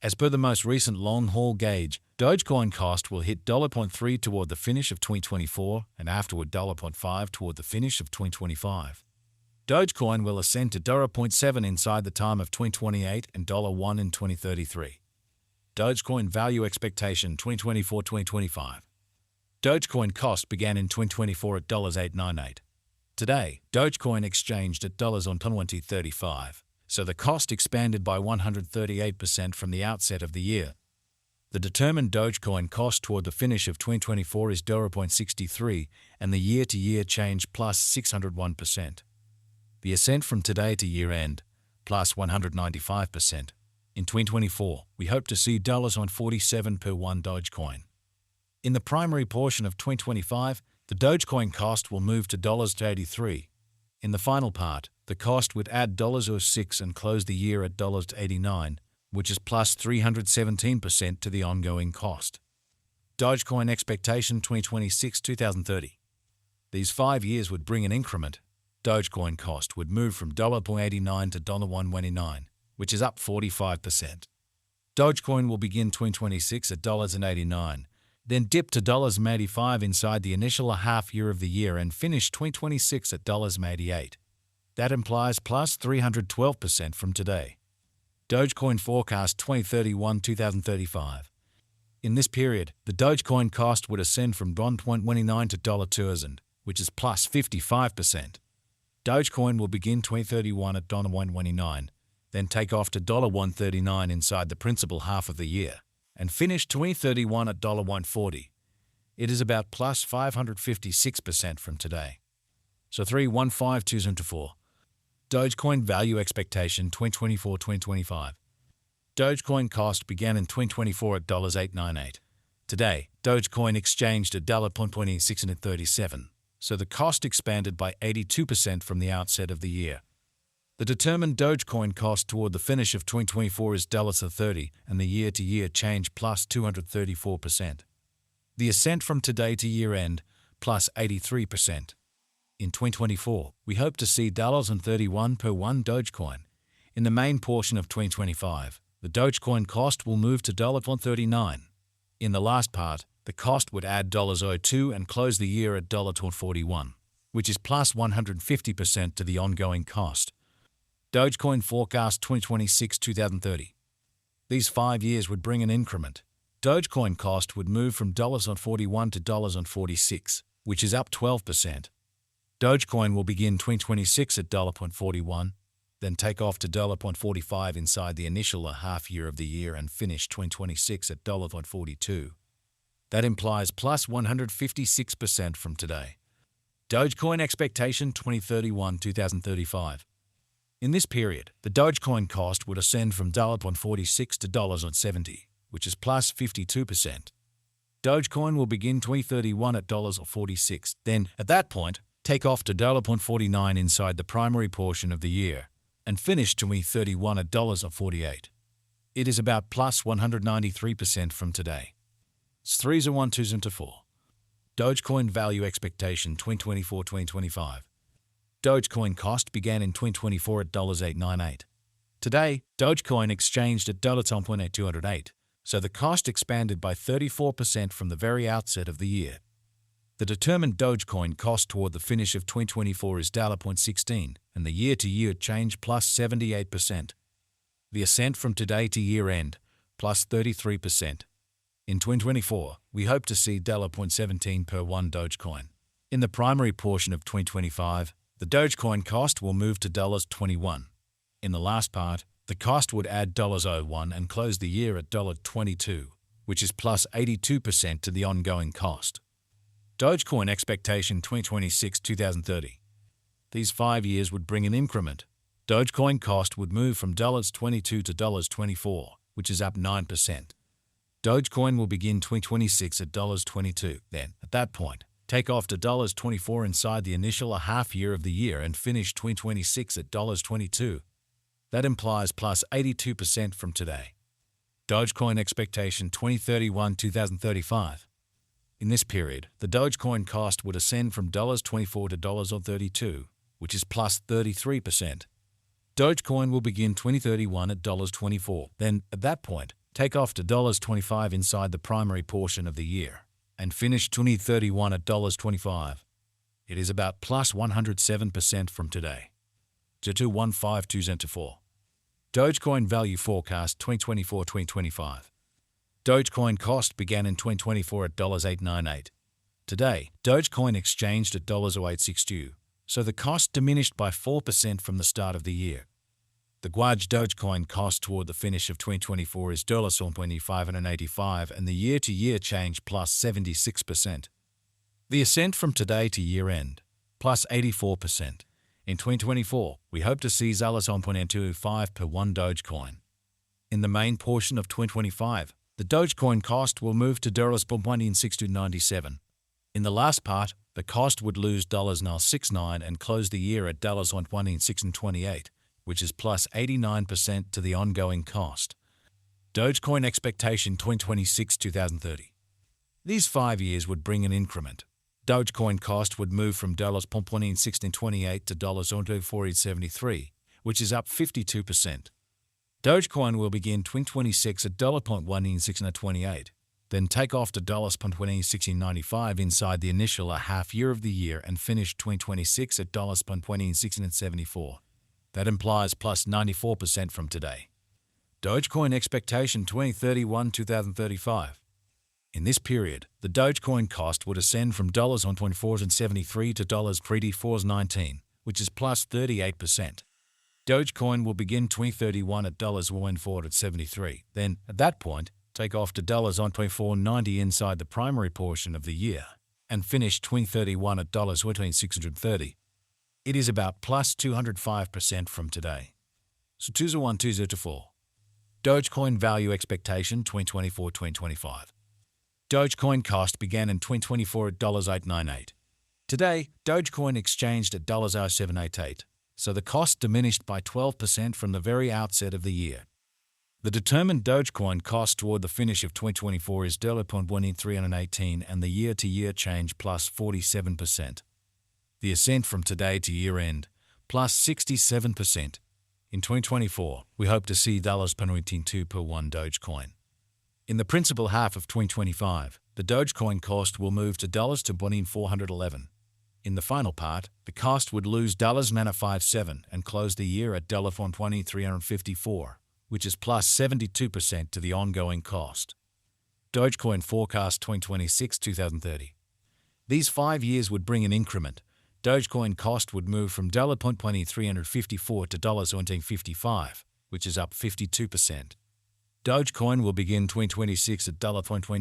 As per the most recent long-haul gauge, Dogecoin cost will hit $0.3 toward the finish of 2024 and afterward $0.5 toward the finish of 2025. Dogecoin will ascend to $0.7 inside the time of 2028 and $1 in 2033. Dogecoin value expectation 2024-2025. Dogecoin cost began in 2024 at $8.98. Today, Dogecoin exchanged at $20.35, so the cost expanded by 138% from the outset of the year. The determined Dogecoin cost toward the finish of 2024 is $0.63 and the year-to-year change plus 601%. The ascent from today to year-end, plus 195%. In 2024, we hope to see $47 per one Dogecoin. In the primary portion of 2025, the Dogecoin cost will move to $83. In the final part, the cost would add $06 and close the year at $89, which is plus 317% to the ongoing cost. Dogecoin expectation 2026-2030. These 5 years would bring an increment. Dogecoin cost would move from $0.89 to $1.29, which is up 45%. Dogecoin will begin 2026 at $89, then dip to $85 inside the initial half year of the year and finish 2026 at $88. That implies plus 312% from today. Dogecoin forecast 2031-2035. In this period, the Dogecoin cost would ascend from $1.29 to $2,000, which is plus 55%. Dogecoin will begin 2031 at $1.29, then take off to $1.39 inside the principal half of the year, and finish 2031 at $1.40. It is about plus 556% from today. So 315-2024. Dogecoin value expectation 2024-2025. Dogecoin cost began in 2024 at $8.98. Today, Dogecoin exchanged at $0.2637, so the cost expanded by 82% from the outset of the year. The determined Dogecoin cost toward the finish of 2024 is $30 and the year-to-year change plus 234%. The ascent from today to year-end plus 83%. In 2024, we hope to see $31 per one Dogecoin. In the main portion of 2025, the Dogecoin cost will move to $39. In the last part, the cost would add $02 and close the year at $41, which is plus 150% to the ongoing cost. Dogecoin forecast 2026-2030. These 5 years would bring an increment. Dogecoin cost would move from $41 to $46, which is up 12%. Dogecoin will begin 2026 at $41, then take off to $45 inside the initial half year of the year and finish 2026 at $42. That implies plus 156% from today. Dogecoin expectation 2031-2035. In this period, the Dogecoin cost would ascend from $46 to $70, which is plus 52%. Dogecoin will begin 2031 at $46, then, at that point, take off to $49 inside the primary portion of the year, and finish 2031 at $48. It is about plus 193% from today. 3-1-2-4. Dogecoin value expectation 2024-2025. Dogecoin cost began in 2024 at $8.98. Today, Dogecoin exchanged at $10.208, so the cost expanded by 34% from the very outset of the year. The determined Dogecoin cost toward the finish of 2024 is $0.16 and the year-to-year change plus 78%. The ascent from today to year-end plus 33%. In 2024, we hope to see $17 per one Dogecoin. In the primary portion of 2025, the Dogecoin cost will move to $21. In the last part, the cost would add $01 and close the year at $22, which is plus 82% to the ongoing cost. Dogecoin expectation 2026-2030. These 5 years would bring an increment. Dogecoin cost would move from $22 to $24, which is up 9%. Dogecoin will begin 2026 at $22, then, at that point, take off to $24 inside the initial half year of the year and finish 2026 at $22. That implies plus 82% from today. Dogecoin expectation 2031-2035. In this period, the Dogecoin cost would ascend from $24 to $32, which is plus 33%. Dogecoin will begin 2031 at $24, then, at that point, take off to $25 inside the primary portion of the year, and finish 2031 at $25. It is about plus 107% from today. 215204. Dogecoin value forecast 2024-2025. Dogecoin cost began in 2024 at $8.98. Today, Dogecoin exchanged at $08.62, so the cost diminished by 4% from the start of the year. The Guaj Dogecoin cost toward the finish of 2024 is $585 and the year-to-year change plus 76%. The ascent from today to year-end, plus 84%. In 2024, we hope to see $1.25 per one Dogecoin. In the main portion of 2025, the Dogecoin cost will move to $1.6297. In the last part, the cost would lose $0.69 and close the year at $1.628, which is plus 89% to the ongoing cost. Dogecoin expectation 2026-2030. These 5 years would bring an increment. Dogecoin cost would move from $1.1628 to $1.4873, which is up 52%. Dogecoin will begin 2026 at $1.1628, then take off to $1.1695 inside the initial half year of the year and finish 2026 at $1.1674. That implies plus 94% from today. Dogecoin expectation 2031-2035. In this period, the Dogecoin cost would ascend from $1.2473 to $3.419, which is plus 38%. Dogecoin will begin 2031 at $1.473, then, at that point, take off to $1.2490 inside the primary portion of the year, and finish 2031 at $1.630. It is about plus 205% from today. So 201204. Dogecoin value expectation 2024-2025. Dogecoin cost began in 2024 at $8.98. Today, Dogecoin exchanged at $788, so the cost diminished by 12% from the very outset of the year. The determined Dogecoin cost toward the finish of 2024 is $1.318 and the year-to-year change plus 47%. The ascent from today to year-end, plus 67%. In 2024, we hope to see $2 per one Dogecoin. In the principal half of 2025, the Dogecoin cost will move to $411. In the final part, the cost would lose $957 and close the year at $1.354, which is plus 72% to the ongoing cost. Dogecoin forecast 2026-2030. These 5 years would bring an increment. Dogecoin cost would move from $1.354 to $1.55, which is up 52%. Dogecoin will begin 2026 at $1.20.